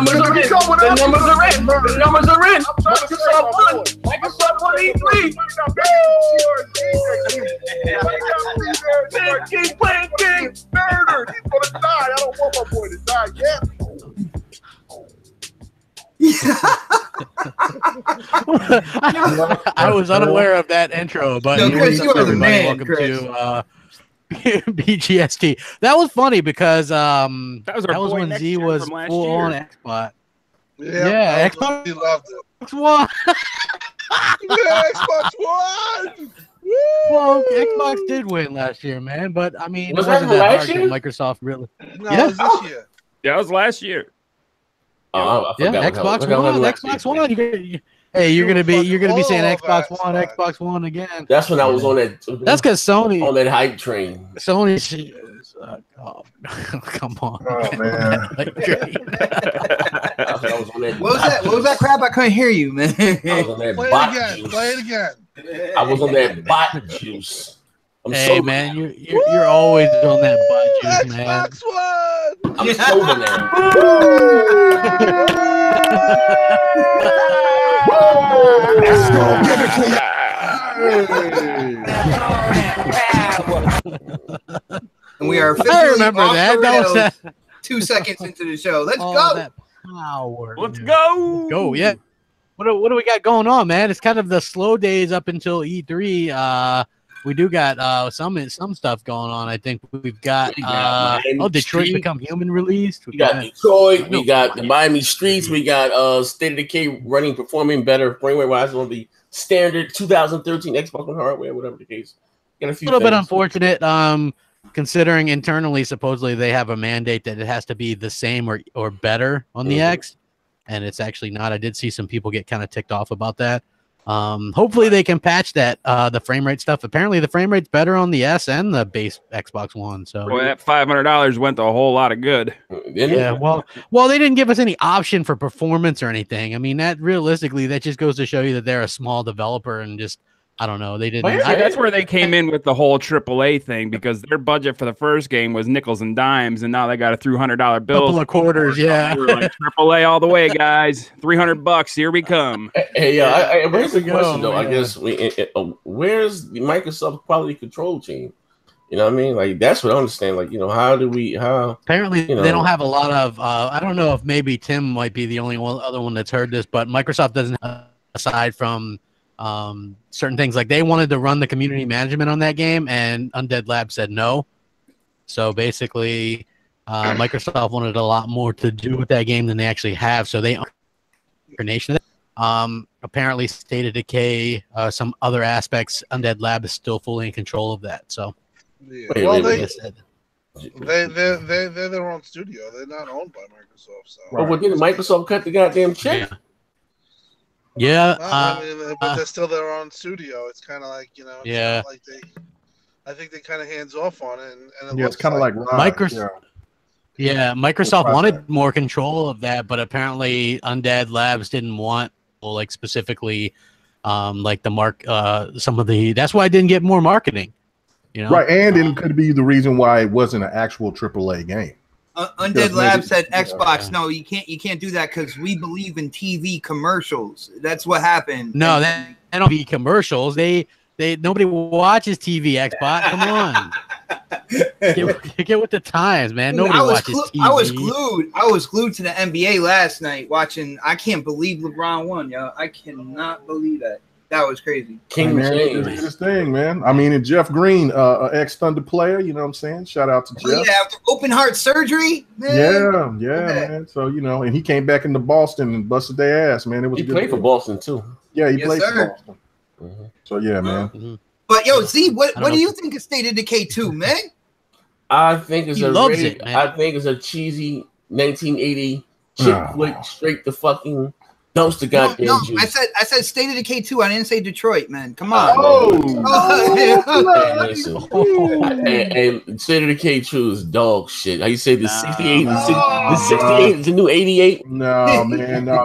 numbers are in. The numbers are in. The numbers are in. Microsoft won. Microsoft won E3. Keep playing games. Murdered. He's gonna die. I don't want my boy to die yet. I was unaware of that intro, but Chris, you are the man, welcome Chris. to BGST. That was funny because that was when Z was full on Xbox. Yeah, Xbox. He loved it. One. Yeah, Xbox One. Well, Xbox did win last year, man. But I mean, Was it wasn't that that last hard year? to Microsoft really. No, Yeah. it was this year. Yeah, it was last year. I Yeah, forgot Xbox what One. last Xbox year. One. You're gonna be saying all Xbox that One, stuff. Xbox One again. That's when I was on that. That's because Sony. On that hype train. Sony. Oh, come on. Oh man. I was on that. What was that? What was that crap? I couldn't hear you, man. I was on that Play bot it again. juice. Play it again. I was on that bot juice. I'm Hey sober. man, you're always on that butt juice, man. Xbox One. I'm sober now. Let's go. Give it to you. And we are I officially remember off that. the That was rails that. 2 seconds into the show. Let's All go. that power. Let's dude. go. Go, yeah. What do we got going on, man? It's kind of the slow days up until E3. We do got some stuff going on. I think we've got Detroit Street. Become Human released. We got Detroit. We got the Miami Streets. We got State of Decay running, performing better frame rate wise on the standard 2013 Xbox One hardware, whatever the case. Got a few little bit things. unfortunate, considering internally supposedly they have a mandate that it has to be the same or better on the X, and it's actually not. I did see some people get kind of ticked off about that. Hopefully they can patch that the frame rate stuff. Apparently the frame rate's better on the S and the base Xbox One. So Boy, that $500 went to a whole lot of good. yeah, well, they didn't give us any option for performance or anything. I mean, that realistically, that just goes to show you that they're a small developer and just, I don't know, they didn't. That's where they came in with the whole AAA thing, because their budget for the first game was nickels and dimes, and now they got a $300 bill. Couple of quarters, yeah. We're like, AAA all the way, guys. $300, here we come. Hey, here's the question though. Yeah. I guess where's the Microsoft quality control team? You know what I mean? Like that's what I understand. Like, how Apparently you know. they don't have a lot of. I don't know if maybe Tim might be the only other one that's heard this, but Microsoft doesn't. Aside from certain things, like they wanted to run the community management on that game, and Undead Labs said no. So basically, Microsoft wanted a lot more to do with that game than they actually have. So they nation. Apparently, State of Decay, some other aspects, Undead Lab is still fully in control of that. So, Yeah. Wait, Well, wait, they're their own studio. They're not owned by Microsoft. So. Oh, well, didn't Microsoft cut the goddamn check? yeah. But they're still their own studio. It's kind of like, it's Yeah. not like I think they kind of hands off on it. And Yeah, it's kind of like Microsoft. Yeah, Microsoft wanted more control of that, but apparently Undead Labs didn't want, like, specifically, like some of the. That's why I didn't get more marketing. Right, and it could be the reason why it wasn't an actual AAA game. Undead Labs said Xbox. No, you can't do that because we believe in TV commercials. That's what happened. No, they don't be commercials. Nobody watches TV. Xbox, come on, get with the times, man. Nobody watches TV. I was glued to the NBA last night watching. I can't believe LeBron won, yo. I cannot believe that. That was crazy. King Man, James. it's his thing, man. I mean, and Jeff Green, ex-Thunder player, you know what I'm saying? Shout out to Jeff. Yeah, after open heart surgery, man. Yeah, man. So, and he came back into Boston and busted their ass, man. It was He played for Boston too. Yeah, he Yes, played sir. for Boston. So, yeah, man. But yo, Z, what do you think of State of Decay 2, man? I think it's He a loves really, it, man. I think it's a cheesy 1980 chick flick straight to fucking dumpster goddamn No, juice. I said State of Decay 2. I didn't say Detroit, man. Come on. Hey, listen. And State of Decay 2 is dog shit. How you say the 68? The 68 is the new 88. No, man. A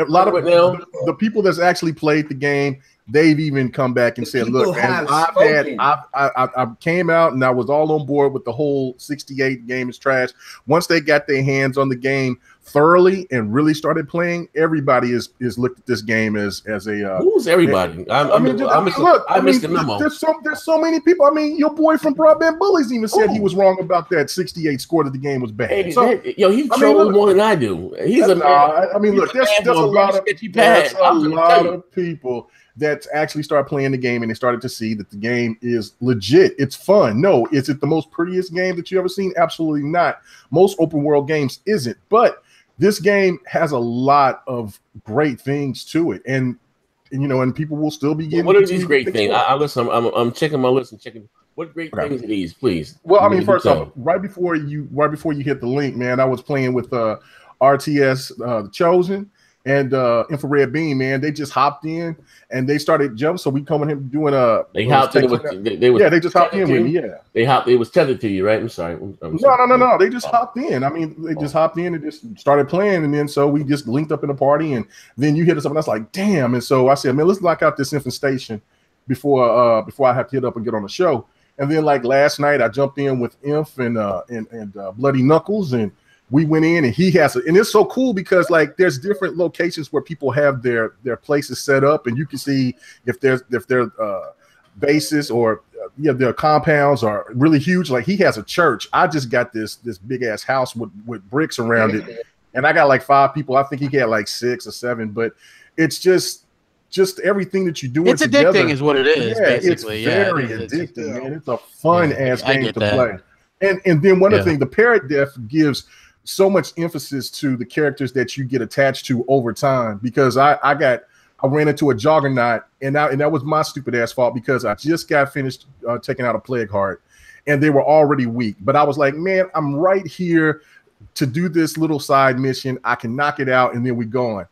lot of it now. The people that's actually played the game, they've even come back and said, "Look, man, I came out and I was all on board with the whole 68 game is trash. Once they got their hands on the game, thoroughly and really started playing, everybody is looked at this game as a who's everybody? I missed the memo. There's so many people. I mean, your boy from Broadband Bullies even said he was wrong about that 68 score, that the game was bad. Hey, he trolls more than I do. He's a man. I mean, look, there's a lot of people that actually start playing the game and they started to see that the game is legit. It's fun. No, is it the most prettiest game that you ever seen? Absolutely not. Most open world games isn't, but this game has a lot of great things to it, and and people will still be getting. What are these great things? I listen. I'm checking my list and checking. What great things are these, please? Well, I mean, first off, right before you hit the link, man, I was playing with RTS The Chosen and Infrared Beam, man. They just hopped in and they started jumping. So we coming in doing They hopped in with they just hopped in with me. Yeah, it was tethered to you, right? I'm sorry. No. They just hopped in. I mean, they just hopped in and just started playing, and then so we just linked up in a party, and then you hit us up, and I was like, damn. And so I said, man, let's knock out this infestation before I have to hit up and get on the show. And then like last night, I jumped in with Inf and Bloody Knuckles, and we went in, and he has and it's so cool because like there's different locations where people have their places set up, and you can see if their bases or their compounds are really huge. Like he has a church. I just got this big ass house with bricks around it, and I got like 5 people. I think he got like 6 or 7, but it's just everything that you do. It's together. Addicting is what it is, basically. It's very addicting, man. It's a fun ass game to play. And then one of the things, the parrot death gives so much emphasis to the characters that you get attached to over time, because I ran into a juggernaut, and that was my stupid ass fault, because I just got finished taking out a plague heart and they were already weak, but I was like, man, I'm right here to do this little side mission. I can knock it out, and then we going.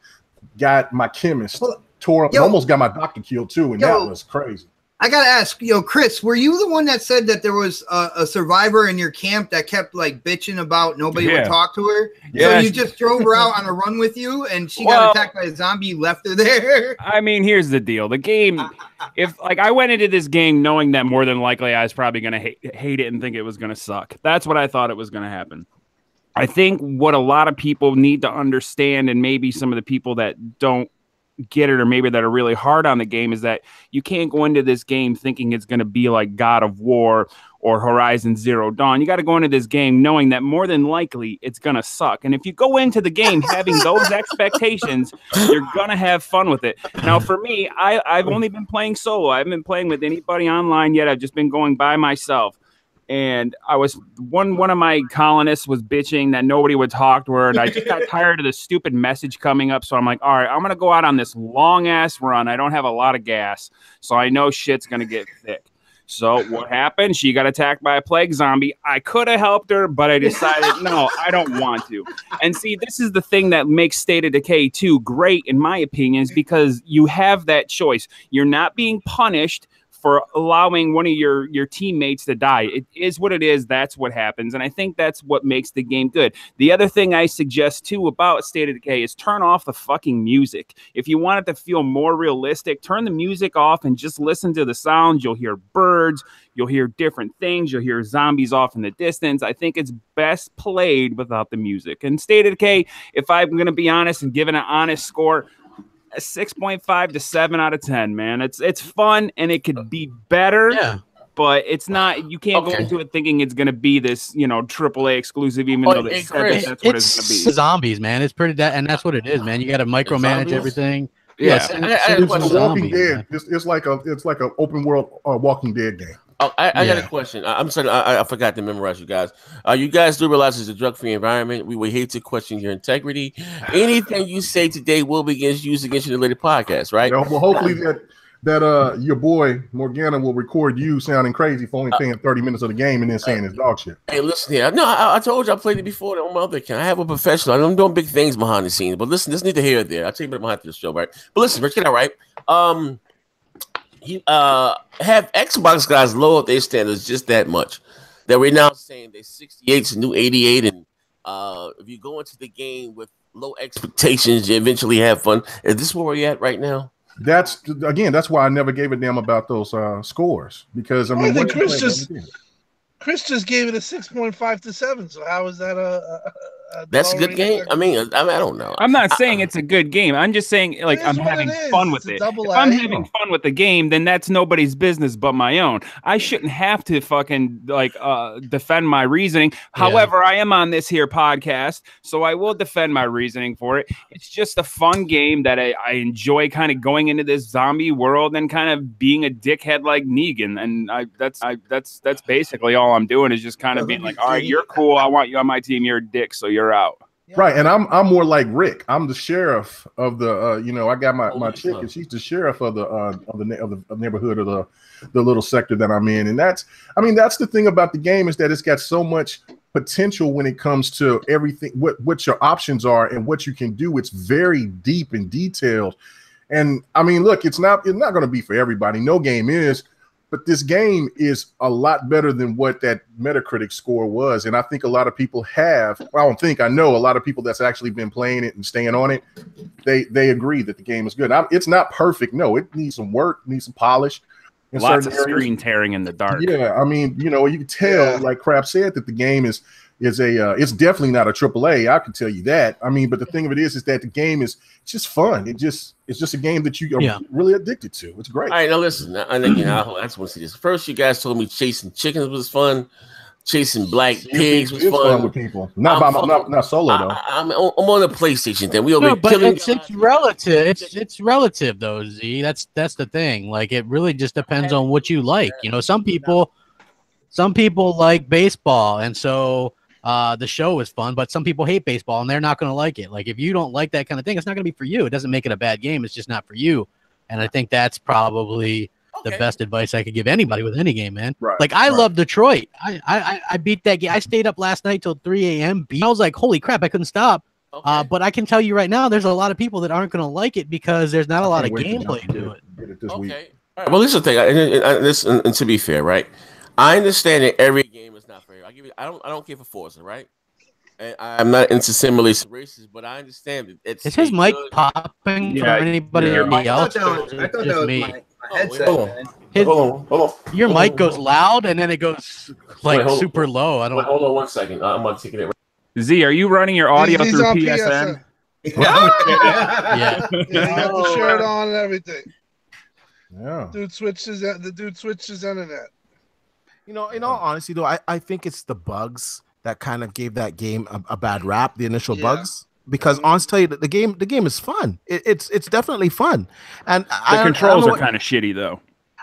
Got my chemist tore up, and almost got my doctor killed too, and that was crazy. I gotta ask, Chris, were you the one that said that there was a survivor in your camp that kept like bitching about nobody would talk to her? Yeah. So you just drove her out on a run with you, and she got attacked by a zombie. You left her there. I mean, here's the deal: the game. If like I went into this game knowing that more than likely I was probably gonna hate it and think it was gonna suck. That's what I thought it was gonna happen. I think what a lot of people need to understand, and maybe some of the people that don't get it, or maybe that are really hard on the game, is that you can't go into this game thinking it's going to be like God of War or Horizon Zero Dawn. You got to go into this game knowing that more than likely it's going to suck. And if you go into the game having those expectations, you're going to have fun with it. Now, for me, I've only been playing solo. I haven't been playing with anybody online yet. I've just been going by myself. And I was one of my colonists was bitching that nobody would talk to her, and I just got tired of the stupid message coming up. So I'm like, all right, I'm gonna go out on this long ass run. I don't have a lot of gas, so I know shit's gonna get thick. So what happened? She got attacked by a plague zombie. I could have helped her, but I decided no, I don't want to. And see, this is the thing that makes State of Decay 2 great, in my opinion, is because you have that choice. You're not being punished for allowing one of your teammates to die. It is what it is. That's what happens. And I think that's what makes the game good. The other thing I suggest too about State of Decay is turn off the fucking music. If you want it to feel more realistic, turn the music off and just listen to the sounds. You'll hear birds. You'll hear different things. You'll hear zombies off in the distance. I think it's best played without the music. And State of Decay, if I'm going to be honest and give it an honest score, a 6.5 to 7 out of 10, man. It's fun, and it could be better, but it's not. You can't go into it thinking it's going to be this, AAA exclusive, even though they said that's what it's going to be. Zombies, man. It's pretty, and that's what it is, man. You got to micromanage everything. Yeah, Walking Dead. It's like a open world Walking Dead game. Oh, I got a question. I'm sorry, I forgot to memorize you guys. You guys do realize it's a drug-free environment. We would hate to question your integrity. Anything you say today will be used against you in a later podcast, right? Well, hopefully that your boy Morgana will record you sounding crazy for only playing 30 minutes of the game and then saying it's dog shit. Hey, listen here. No, I told you I played it before on my other account. I have a professional. I'm doing big things behind the scenes. But listen, this neither here or there. I'll tell you about behind the show, right? But listen, Rich, get that right. Have Xbox guys lower their standards just that much that we're now saying that 68 is a new 88, and if you go into the game with low expectations, you eventually have fun. Is this where we're at right now? That's why I never gave a damn about those scores, because I mean, I think Chris Chris just gave it a 6.5 to 7. So how is that that's a good game? I mean, I don't know. I'm not saying it's a good game. I'm just saying, like, I'm having fun with it. If I'm having fun with the game, then that's nobody's business but my own. I shouldn't have to fucking like defend my reasoning. However, I am on this here podcast, so I will defend my reasoning for it. It's just a fun game that I enjoy, kind of going into this zombie world and kind of being a dickhead like Negan. And that's basically all I'm doing, is just kind of being like, all right, you're cool. I want you on my team. You're a dick, so you're out. Right, and I'm more like Rick. I'm the sheriff of the you know, I got my chick, and she's the sheriff of the neighborhood of the little sector that I'm in. And that's the thing about the game, is that it's got so much potential when it comes to everything, what your options are and what you can do. It's very deep and detailed. And I mean, look, it's not going to be for everybody. No game is. But this game is a lot better than what that Metacritic score was. And I think a lot of people have, I know a lot of people that's actually been playing it and staying on it. They agree that the game is good. It's not perfect. No, it needs some work, needs some polish. Lots of screen tearing in the dark. Yeah, I mean, you know, you can tell, like Crap said, that the game is it's definitely not a AAA. I can tell you that. I mean, but the thing of it is that the game is just fun. It's just a game that you are really addicted to. It's great. All right, now listen. I think I just want to see this. First, you guys told me chasing chickens was fun. Chasing black pigs was fun with people. Not solo though. I'm on the PlayStation thing. We over but killing. It's relative. It's relative though, Z. That's the thing. Like, it really just depends on what you like. You know, some people like baseball, and so the show is fun. But some people hate baseball, and they're not going to like it. Like, if you don't like that kind of thing, it's not going to be for you. It doesn't make it a bad game. It's just not for you. And I think that's probably the best advice I could give anybody with any game, man. Right, like, I love Detroit. I beat that game. I stayed up last night till 3 a.m. I was like, holy crap, I couldn't stop. But I can tell you right now, there's a lot of people that aren't going to like it because there's not a lot of gameplay to it. Okay. All right. Well, this is the thing. And to be fair, right? I understand that every game is not fair. I don't care for Forza, right? And I'm not into simulation races, but I understand it. Is his mic popping for anybody else? I thought that was me. my headset. Hold on. Your mic goes loud and then it goes like super low. Hold on 1 second. I'm gonna take it. Z, are you running your audio He's through on PSN? Yeah. He got the shirt on and everything. Yeah. The dude switches internet. You know, in all honesty, though, I think it's the bugs that kind of gave that game a bad rap. The initial bugs, because honestly, the game is fun. It's definitely fun, and the controls are kind of shitty though.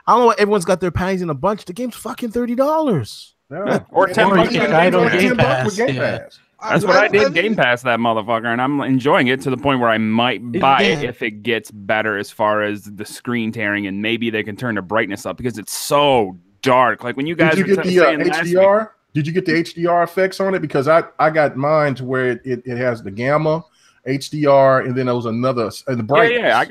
I don't know why everyone's got their panties in a bunch. The game's fucking $30. Yeah. Or $10 Game Pass. Game Pass. That's what I did. Game Pass that motherfucker, and I'm enjoying it to the point where I might buy it if it gets better as far as the screen tearing, and maybe they can turn the brightness up because it's so dark. Like when you guys did you get the HDR? Did you get the HDR effects on it? Because I got mine to where it has the gamma, HDR, and then there was another the bright. Yeah,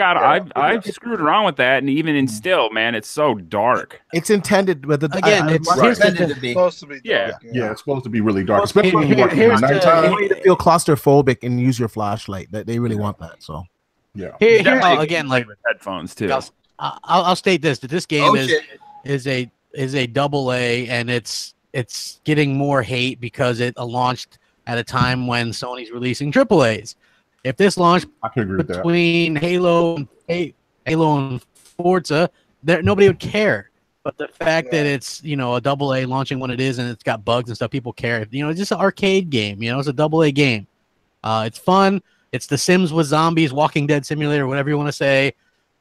I screwed around with that, and even in still, man, it's so dark. It's intended with the it's intended to be supposed to be dark. Yeah, it's supposed to be really dark, especially when you're working here's at nighttime. They want you to feel claustrophobic and use your flashlight. That they really want that. So yeah. Here again, like with headphones too. I'll state this: that this game is a AA, and it's getting more hate because it launched at a time when Sony's releasing AAAs. If this launched between Halo and Forza, nobody would care. But the fact that it's, you know, a AA launching when it is and it's got bugs and stuff, people care. You know, it's just an arcade game. You know, it's a AA game. It's fun. It's The Sims with zombies, Walking Dead Simulator, whatever you want to say.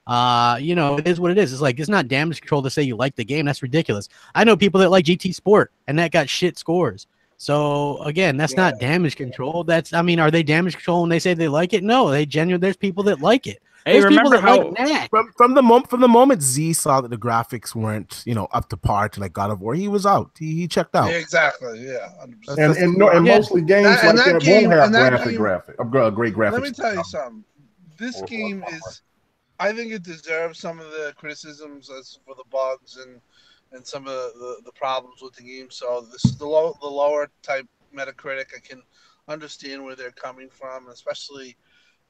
You know, it is what it is. It's like, it's not damage control to say you like the game. That's ridiculous. I know people that like GT Sport and that got shit scores. So again, that's not damage control. Are they damage control when they say they like it? No, there's people that like it. Hey, there's remember people that like Knack. from the moment Z saw that the graphics weren't, you know, up to par to like God of War, he was out. He checked out. Yeah, exactly. Yeah. 100%. And mostly games like that won't have great graphics. Let me tell you something. This game is, I think it deserves some of the criticisms as for the bugs and some of the problems with the game. So this is the lower type Metacritic. I can understand where they're coming from, especially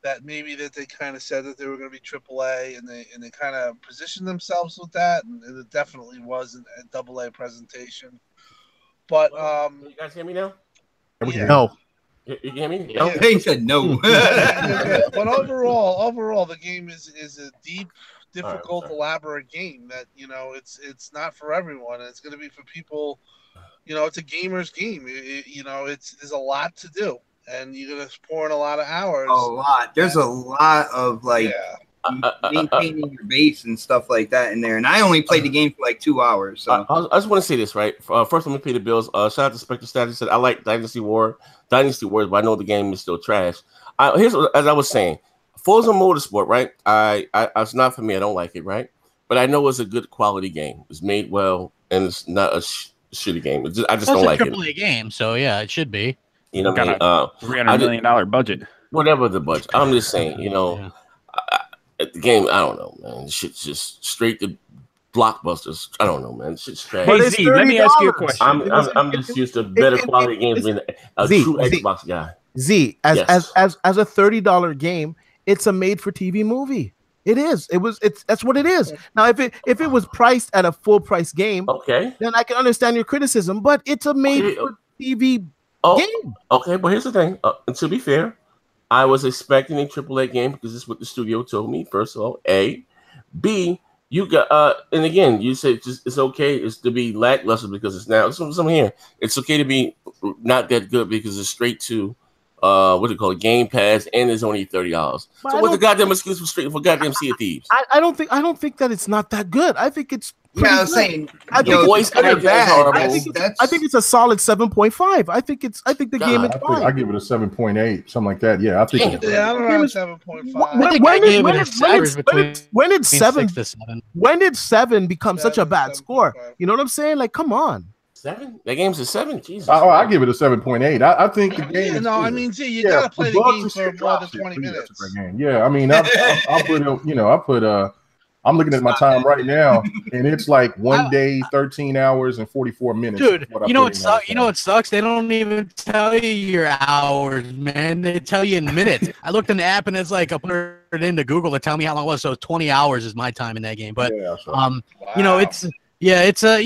that maybe that they kind of said that they were going to be AAA, and they kind of positioned themselves with that, and it definitely wasn't a AA presentation. But you guys hear me now? Yeah. No. You hear me? No? Yeah, he said no. But overall, the game is a deep, difficult, elaborate game that it's not for everyone. It's going to be for people. It's a gamer's game. There's a lot to do, and you're going to pour in a lot of hours. A lot. There's a lot of maintaining your base and stuff like that in there. And I only played the game for like 2 hours. So I just want to say this, right? First, let me pay the bills. Shout out to Spectre Status. Said I like Dynasty Wars, but I know the game is still trash. Here's what, as I was saying, Forza Motorsport, right? It's not for me. I don't like it, right? But I know it's a good quality game. It's made well, and it's not a shitty game. I just don't like it. It's a AAA game, so yeah, it should be. You know what I mean? $300 million budget. Whatever the budget. I'm just saying, the game, I don't know, man. Shit's just straight to blockbusters. I don't know, man. Shit's trash. Hey, Z, let me ask you a question. I'm just used to better quality games than a true Xbox guy. Z, as a $30 game, it's a made-for-TV movie. It is. That's what it is. Now, if it was priced at a full-price game, okay, then I can understand your criticism. But it's a made-for-TV game. Okay, but here's the thing. And to be fair, I was expecting a AAA game because this is what the studio told me. First of all, A, B, you got and again, you said it's okay. It's to be lackluster because it's now. Some here. It's okay to be not that good because it's straight to what do you call it, Game Pass, and it's only $30. So what's the goddamn excuse for goddamn Sea of Thieves? I don't think that it's not that good. I think it's I was saying the voice acting is horrible. I think it's a solid 7.5. I think the game is fine. I give it a 7.8, something like that. Yeah, I think. I'm around 7.5. When did 7 become such a bad score? You know what I'm saying? Like, come on. 7? That game's a 7. Jesus. I give it a 7.8. I think the game. I mean, gee, you gotta play the game for more than 20 minutes. Yeah, I mean, I'm looking at my time right now, and it's like 1 day, 13 hours, and 44 minutes. Dude, you know what sucks? They don't even tell you your hours, man. They tell you in minutes. I looked in the app, and it's like I put it into Google to tell me how long it was. So 20 hours is my time in that game. But it's you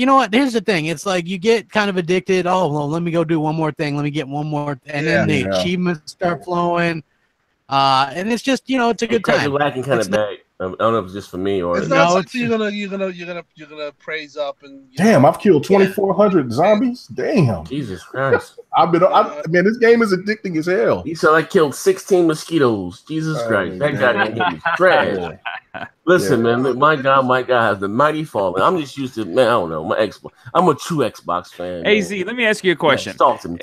know what? Here's the thing. It's like you get kind of addicted. Oh, well, let me go do one more thing. Let me get one more, and then the achievements start flowing. And it's just it's a good time. You're lacking kind of bad. I don't know if it's just for me or it's not something you're gonna praise up and. Damn, I've killed 2,400 zombies. Damn, Jesus Christ! Man, this game is addicting as hell. He said I killed 16 mosquitoes. Jesus Christ, that goddamn game is trash. Listen, man, look, my God has the mighty fallen. I'm just used to, man, I don't know, I'm a true Xbox fan. Hey, Z, let me ask you a question. Talk to me.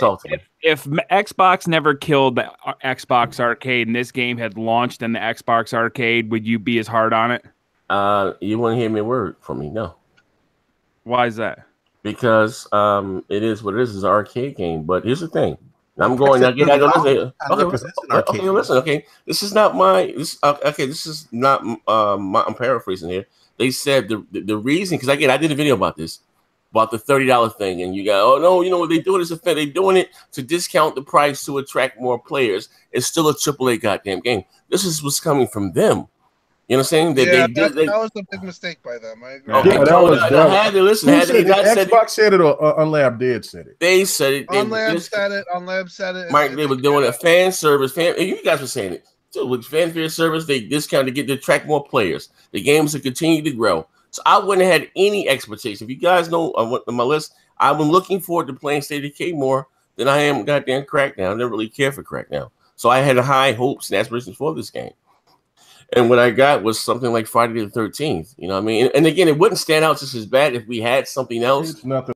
If Xbox never killed the Xbox Arcade and this game had launched in the Xbox Arcade, would you be as hard on it? You wouldn't hear me a word from me, no. Why is that? Because it is what it is. It's an arcade game. But here's the thing. I'm going again. Listen. Okay, this is not my. This is not my. I'm paraphrasing here. They said the reason, because again, I did a video about this, about the $30 thing, and you got, oh no, you know what they doing is they're doing it to discount the price to attract more players. It's still a AAA goddamn game. This is what's coming from them. You know what I'm saying? That was a big mistake by them. I agree. Okay, I had to listen. Xbox said it or Unlab did said it. They said it. Unlab said it. Mike, they were doing a fan service. You guys were saying it. So with fanfare service, they discounted to attract more players. The games will continue to grow. So I wouldn't have had any expectation. If you guys know on my list, I've been looking forward to playing State of Decay more than I am goddamn Crackdown. I never really cared for Crackdown. So I had high hopes and aspirations for this game. And what I got was something like Friday the 13th. You know what I mean? And again, it wouldn't stand out just as bad if we had something else. It's nothing